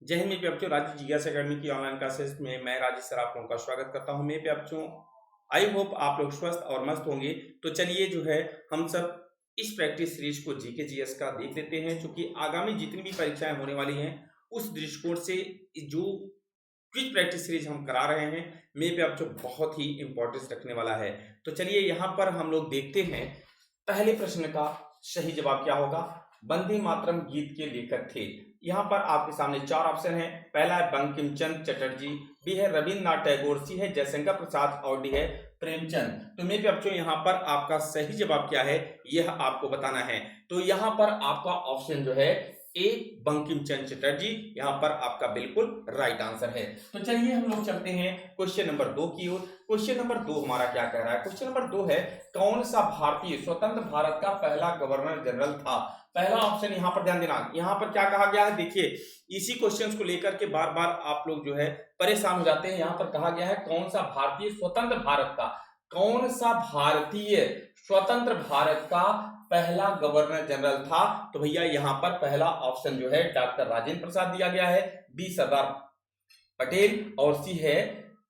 जय हिंद मेरे बच्चों, राज्य जिज्ञासा अकेडमी की ऑनलाइन क्लासेस में मैं राजेश सर आप लोगों का स्वागत करता हूं। मेरे बच्चों, आई होप आप लोग स्वस्थ और मस्त होंगे। तो चलिए जो है हम सब इस प्रैक्टिस सीरीज को जीके जीएस का देख लेते हैं, क्योंकि आगामी जितनी भी परीक्षाएं होने वाली हैं उस दृष्टिकोण से जो क्विज प्रैक्टिस सीरीज हम करा रहे हैं मेरे बच्चों बहुत ही इंपॉर्टेंस रखने वाला है। तो चलिए यहाँ पर हम लोग देखते हैं पहले प्रश्न का सही जवाब क्या होगा। वंदे मातरम गीत के लेखक थे। यहाँ पर आपके सामने चार ऑप्शन है। पहला है बंकिम चंद्र चटर्जी, बी है रविन्द्रनाथ टैगोर, सी है जयशंकर प्रसाद और डी है प्रेमचंद। तो मेरे बच्चों यहाँ पर आपका सही जवाब क्या है यह आपको बताना है। तो यहाँ पर आपका ऑप्शन जो है ए बंकिम चंद्र चटर्जी यहाँ पर आपका बिल्कुल राइट आंसर है। तो चलिए हम लोग चलते हैं क्वेश्चन नंबर 2 की ओर। क्वेश्चन नंबर 2 हमारा क्या कह रहा है। क्वेश्चन नंबर 2 है कौन सा भारतीय स्वतंत्र भारत का पहला गवर्नर जनरल था। पहला ऑप्शन यहाँ पर ध्यान देना, यहाँ पर क्या कहा गया है। देखिए इसी क्वेश्चंस को लेकर के बार बार आप लोग जो है परेशान हो जाते हैं। यहाँ पर कहा गया है कौन सा भारतीय स्वतंत्र भारत का, कौन सा भारतीय स्वतंत्र भारत का पहला गवर्नर जनरल था। तो भैया यहाँ पर पहला ऑप्शन जो है डॉक्टर राजेंद्र प्रसाद दिया गया है, बी सरदार पटेल और सी है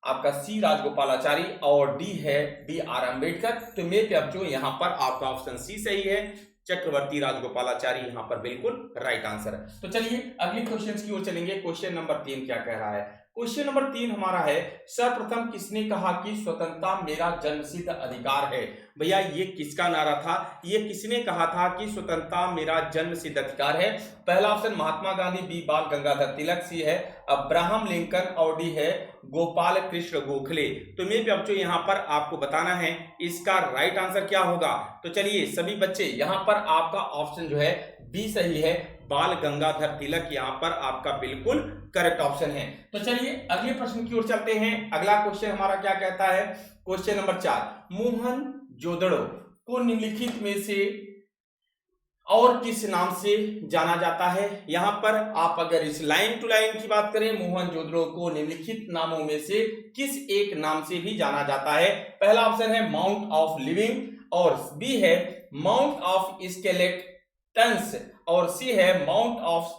आपका सी राजगोपालाचारी और डी है बी आर अम्बेडकर। तो मेरे बच्चों यहाँ पर आपका ऑप्शन सी सही है, चक्रवर्ती राजगोपालाचारी यहाँ पर बिल्कुल राइट आंसर है। तो चलिए अगले क्वेश्चन की ओर चलेंगे। क्वेश्चन नंबर 3 क्या कह रहा है। क्वेश्चन नंबर 3 हमारा है सर्वप्रथम किसने कहा कि स्वतंत्रता मेरा जन्मसिद्ध अधिकार है। भैया ये किसका नारा था, ये किसने कहा था कि स्वतंत्रता मेरा जन्मसिद्ध अधिकार है। पहला ऑप्शन महात्मा गांधी, बी बाल गंगाधर तिलक, सी है अब्राहम लिंकन और डी है गोपाल कृष्ण गोखले। तो मेरे बच्चों यहाँ पर आपको बताना है इसका राइट आंसर क्या होगा। तो चलिए सभी बच्चे यहाँ पर आपका ऑप्शन जो है बी सही है, बाल गंगाधर तिलक यहाँ पर आपका बिल्कुल करेक्ट ऑप्शन है। तो चलिए अगले प्रश्न की ओर चलते हैं। अगला क्वेश्चन हमारा क्या कहता है। क्वेश्चन नंबर 4 मोहनजोदड़ो को निम्नलिखित में से और किस नाम से जाना जाता है। यहां पर आप अगर इस लाइन टू लाइन की बात करें, मोहनजोदड़ो को निम्नलिखित नामों में से किस एक नाम से भी जाना जाता है। पहला ऑप्शन है माउंट ऑफ लिविंग और बी है माउंट ऑफ स्केलेटन्स और सी है माउंट ऑफ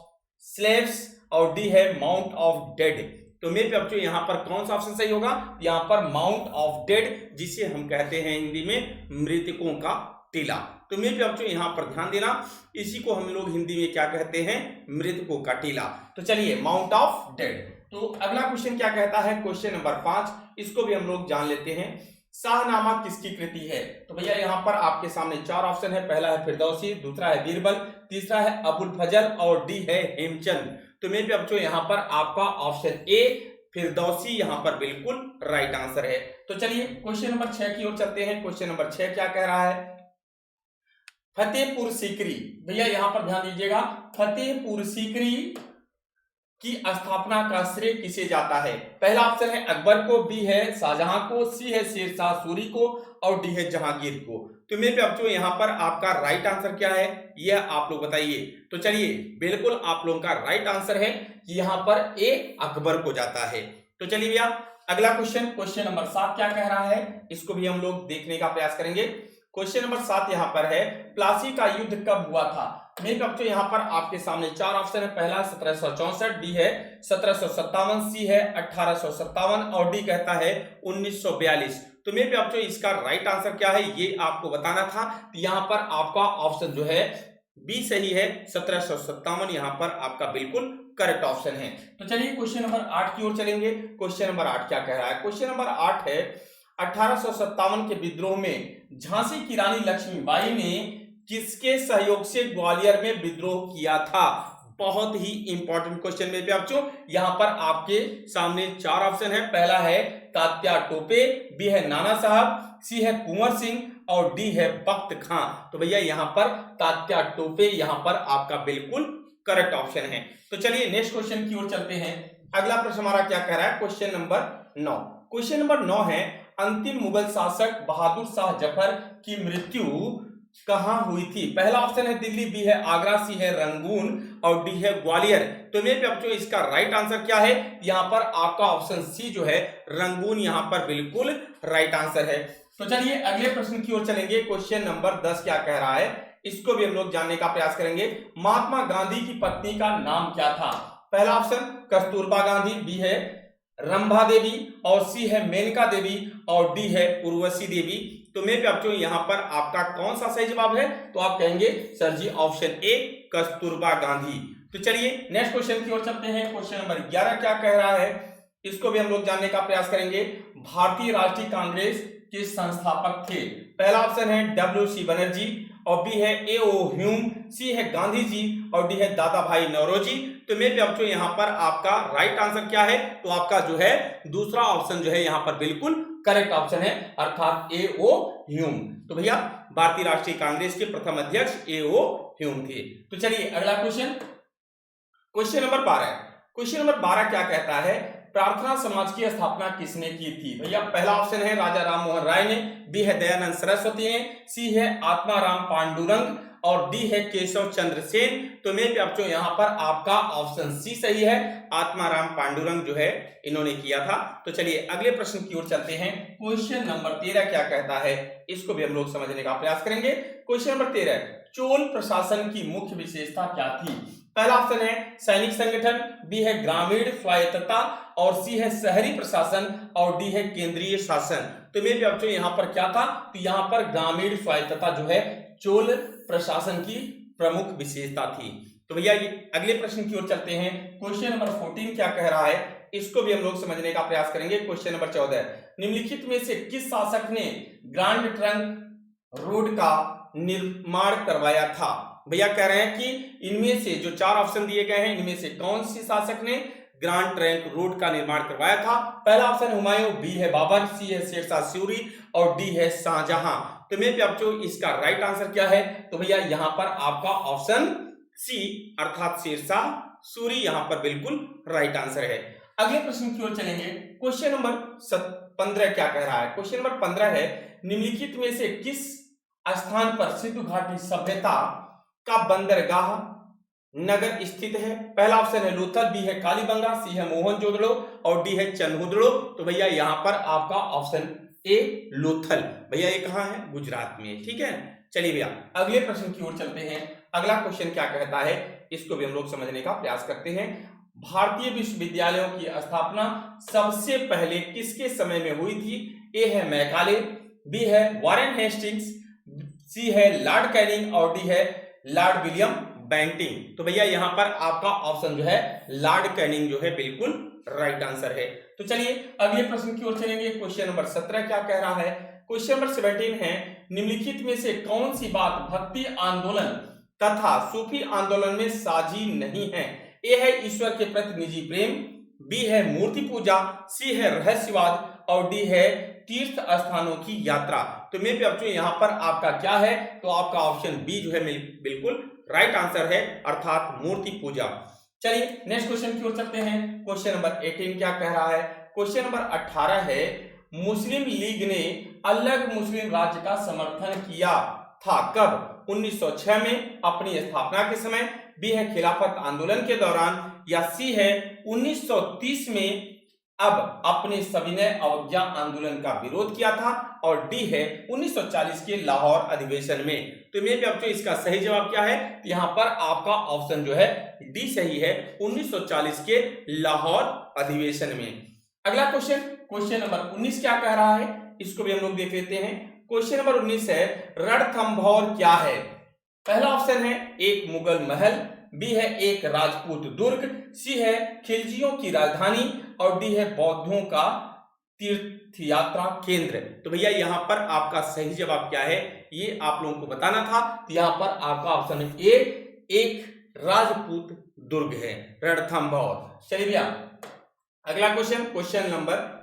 स्लेव्स और डी है माउंट ऑफ डेड। तो मेरे बच्चों यहाँ पर कौन सा ऑप्शन सही होगा। यहाँ पर माउंट ऑफ डेड, जिसे हम कहते हैं हिंदी में मृतकों का टीला। तो मेरे बच्चों यहाँ पर ध्यान देना, इसी को हम लोग हिंदी में क्या कहते हैं, मृतकों का टीला। तो चलिए माउंट ऑफ डेड। तो अगला क्वेश्चन क्या कहता है। क्वेश्चन नंबर 5, इसको भी हम लोग जान लेते हैं। शाहनामा किसकी कृति है। तो भैया यहाँ पर आपके सामने चार ऑप्शन है। पहला है फिरदौसी, दूसरा है बीरबल, तीसरा है अबुल फजल और डी है हेमचंद। तो मेरे बच्चों यहाँ पर आपका ऑप्शन ए फिरदौसी यहाँ पर बिल्कुल राइट आंसर है। तो चलिए क्वेश्चन नंबर 6 की ओर चलते हैं। क्वेश्चन नंबर 6 क्या कह रहा है। फतेहपुर सीकरी, भैया यहाँ पर ध्यान दीजिएगा, फतेहपुर सीकरी की स्थापना का श्रेय किसे जाता है। पहला ऑप्शन है अकबर को, बी है शाहजहां को, सी है शेरशाह सूरी को और डी है जहांगीर को। तो मेरे बच्चों यहाँ पर आपका राइट आंसर क्या है यह आप लोग बताइए। तो चलिए बिल्कुल आप लोगों का राइट आंसर है कि यहाँ पर ए अकबर को जाता है। तो चलिए भैया अगला क्वेश्चन, क्वेश्चन नंबर 7 क्या कह रहा है, इसको भी हम लोग देखने का प्रयास करेंगे। क्वेश्चन नंबर 7 यहाँ पर है प्लासी का युद्ध कब हुआ था। मेरे बच्चों यहाँ पर आपके सामने चार ऑप्शन है। पहला 1764, डी है 1757, सी है 1857 और डी कहता है 1942। तो मेरे बच्चों इसका राइट आंसर क्या है ये आपको बताना था। यहाँ पर आपका ऑप्शन जो है बी सही है, 1757 यहाँ पर आपका बिल्कुल करेक्ट ऑप्शन है। तो चलिए क्वेश्चन नंबर 8 की ओर चलेंगे। क्वेश्चन नंबर 8 क्या कह रहा है। क्वेश्चन नंबर 8 है 1857 के विद्रोह में झांसी की रानी लक्ष्मीबाई ने किसके सहयोग से ग्वालियर में विद्रोह किया था। बहुत ही इंपॉर्टेंट क्वेश्चन मेरे बच्चों, यहाँ पर आपके सामने चार ऑप्शन है। पहला है तात्या टोपे, बी है नाना साहब, सी है कुंवर सिंह और डी है बख्त खां। तो भैया यहाँ पर तात्या टोपे यहाँ पर आपका बिल्कुल करेक्ट ऑप्शन है। तो चलिए नेक्स्ट क्वेश्चन की ओर चलते हैं। अगला प्रश्न हमारा क्या कह रहा है। क्वेश्चन नंबर 9, क्वेश्चन नंबर 9 है अंतिम मुगल शासक बहादुर शाह जफर की मृत्यु कहां हुई थी। पहला ऑप्शन है दिल्ली, बी है आगरा, सी है रंगून और डी है ग्वालियर। तो मेरे बच्चों इसका राइट आंसर क्या है। यहाँ पर आपका ऑप्शन सी जो है रंगून यहाँ पर बिल्कुल राइट आंसर है। तो चलिए अगले प्रश्न की ओर चलेंगे। क्वेश्चन नंबर 10 क्या कह रहा है, इसको भी हम लोग जानने का प्रयास करेंगे। महात्मा गांधी की पत्नी का नाम क्या था। पहला ऑप्शन कस्तूरबा गांधी, बी है रंभा देवी, और सी है मेनका देवी, और डी है उर्वशी देवी। तो मेरे प्यारे बच्चों यहाँ पर आपका कौन सा सही जवाब है? तो आप कहेंगे sir ji option A Kasturba Gandhi. तो चलिए नेक्स्ट क्वेश्चन की ओर चलते हैं। क्वेश्चन नंबर 11 क्या कह रहा है, इसको भी हम लोग जानने का प्रयास करेंगे। भारतीय राष्ट्रीय कांग्रेस के संस्थापक थे? पहला ऑप्शन है WC बनर्जी, और बी है AO ह्यूम, सी है गांधी जी, और डी है दादा भाई नौरोजी। तो मेरे बच्चों यहाँ पर आपका राइट आंसर क्या है? तो आपका जो है दूसरा ऑप्शन जो है यहाँ पर बिल्कुल करेक्ट ऑप्शन है, अर्थात AO ह्यूम। तो भैया भारतीय राष्ट्रीय कांग्रेस के प्रथम अध्यक्ष AO ह्यूम थे। तो चलिए अगला question, question number 12। Question number 12 क्या कहता है, प्रार्थना समाज की स्थापना किसने की थी? भैया पहला ऑप्शन है राजा राम मोहन राय ने, बी है दयानंद सरस्वती ने, सी है आत्माराम पांडुरंग, और डी है केशव चंद्र सेन। तो मेरे बच्चों यहाँ पर आपका ऑप्शन सी सही है, आत्माराम पांडुरंग जो है इन्होंने किया था। तो चलिए अगले प्रश्न की ओर चलते हैं। क्वेश्चन नंबर 13 क्या कहता है, इसको भी हम लोग समझने का प्रयास करेंगे। क्वेश्चन नंबर 13, चोल प्रशासन की मुख्य विशेषता क्या थी? पहला ऑप्शन है सैनिक संगठन, बी है ग्रामीण स्वायत्तता, और सी है शहरी प्रशासन, और डी है केंद्रीय शासन। तो मेरे बच्चों यहाँ पर क्या था? तो यहाँ पर ग्रामीण स्वायत्तता जो है चोल प्रशासन की प्रमुख विशेषता थी। तो भैया ये अगले प्रश्न की ओर चलते हैं। क्वेश्चन नंबर 14 क्या कह रहा है, इसको भी हम लोग समझने का प्रयास करेंगे। क्वेश्चन नंबर 14, निम्नलिखित में से किस शासक ने ग्रांड ट्रंक रोड का निर्माण करवाया था? भैया कह रहे हैं कि इनमें से जो 4 ऑप्शन दिए गए हैं, इनमें से कौन सी शासक ने ग्रांड ट्रंक रोड का निर्माण करवाया था? पहला ऑप्शन हुमायूं, बी है बाबर, सी है शेरशाह सूरी, और डी है शाहजहां। तो मेरे बच्चों इसका राइट आंसर क्या है? तो भैया यहाँ पर आपका ऑप्शन सी अर्थात शेरशाह सूरी यहाँ पर बिल्कुल राइट आंसर है। अगले प्रश्न की ओर चलेंगे। क्वेश्चन नंबर 15 क्या कह रहा है? क्वेश्चन नंबर 15 है, निम्नलिखित में से किस स्थान पर सिंधु घाटी सभ्यता का बंदरगाह नगर स्थित है? पहला ऑप्शन है लोथल, बी है कालीबंगा, सी है मोहनजोदड़ो, और डी है चन्हुदड़ो। तो भैया यहाँ पर आपका ऑप्शन ए लोथल। भैया ये कहाँ है? गुजरात में, ठीक है। चलिए भैया अगले प्रश्न की ओर चलते हैं। अगला क्वेश्चन क्या कहता है, इसको भी हम लोग समझने का प्रयास करते हैं। भारतीय विश्वविद्यालयों की स्थापना सबसे पहले किसके समय में हुई थी? ए है मैकाले, बी है वारेन हेस्टिंग्स, सी है लॉर्ड कैनिंग, और डी है लॉर्ड विलियम बेंटिंग। तो भैया यहाँ पर आपका ऑप्शन जो है लॉर्ड कैनिंग जो है बिल्कुल राइट आंसर है। तो चलिए अगले प्रश्न की ओर चलेंगे। क्वेश्चन नंबर 17 क्या कह रहा है? क्वेश्चन नंबर 17 है, निम्नलिखित में से कौन सी बात भक्ति आंदोलन तथा सूफी आंदोलन में साझी नहीं है? ए है ईश्वर के प्रति निजी प्रेम, बी है मूर्ति पूजा, सी है रहस्यवाद, और डी है तीर्थ स्थानों की यात्रा। तो मेरे बच्चों यहाँ पर आपका क्या है? तो आपका ऑप्शन बी जो है बिल्कुल राइट आंसर है, अर्थात मूर्ति पूजा। चलिए नेक्स्ट क्वेश्चन की ओर चलते हैं। क्वेश्चन नंबर 18 क्या कह रहा है? क्वेश्चन नंबर 18 है, मुस्लिम लीग ने अलग मुस्लिम राज्य का समर्थन किया था कब? 1906 में अपनी स्थापना के समय, बी है खिलाफत आंदोलन के दौरान, या सी है 1930 में अब अपने सविनय अवज्ञा आंदोलन का विरोध किया था, और डी है 1940 के लाहौर अधिवेशन में। तो मेरे बच्चों इसका सही जवाब क्या है? यहाँ पर आपका ऑप्शन जो है डी सही है, 1940 के लाहौर अधिवेशन में। अगला क्वेश्चन, क्वेश्चन नंबर 19 क्या कह रहा है? इसको भी हम लोग देख लेते हैं। क्वेश्चन नंबर 19 है, रणथंभौर क्या है? पहला ऑप्शन है एक मुगल महल, बी है एक राजपूत दुर्ग, सी है खिलजियों की राजधानी, और डी है बौद्धों का तीर्थ यात्रा केंद्र। तो भैया यहाँ पर आपका सही जवाब क्या है ये आप लोगों को बताना था। तो यहाँ पर आपका ऑप्शन ए एक राजपूत दुर्ग है, रणथंभौर। चलिए भैया अगला क्वेश्चन, क्वेश्चन नंबर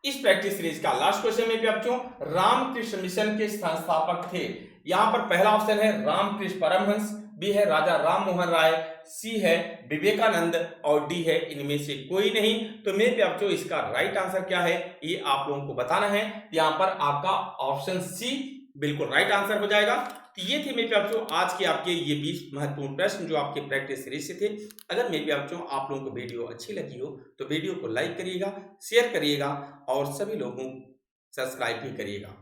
इस प्रैक्टिस सीरीज का लास्ट क्वेश्चन में बच्चों, रामकृष्ण मिशन के संस्थापक थे। यहाँ पर पहला ऑप्शन है रामकृष्ण परमहंस, बी है राजा राम मोहन राय, सी है विवेकानंद, और डी है इनमें से कोई नहीं। तो मेरे बच्चों इसका राइट आंसर क्या है ये आप लोगों को बताना है। यहाँ पर आपका ऑप्शन सी बिल्कुल राइट आंसर हो जाएगा। तो ये थे मेरे बच्चों आज के आपके ये 20 महत्वपूर्ण प्रश्न जो आपके प्रैक्टिस सीरीज से थे। अगर मेरे बच्चों आप लोगों को वीडियो अच्छी लगी हो तो वीडियो को लाइक करिएगा, शेयर करिएगा, और सभी लोगों सब्सक्राइब भी करिएगा।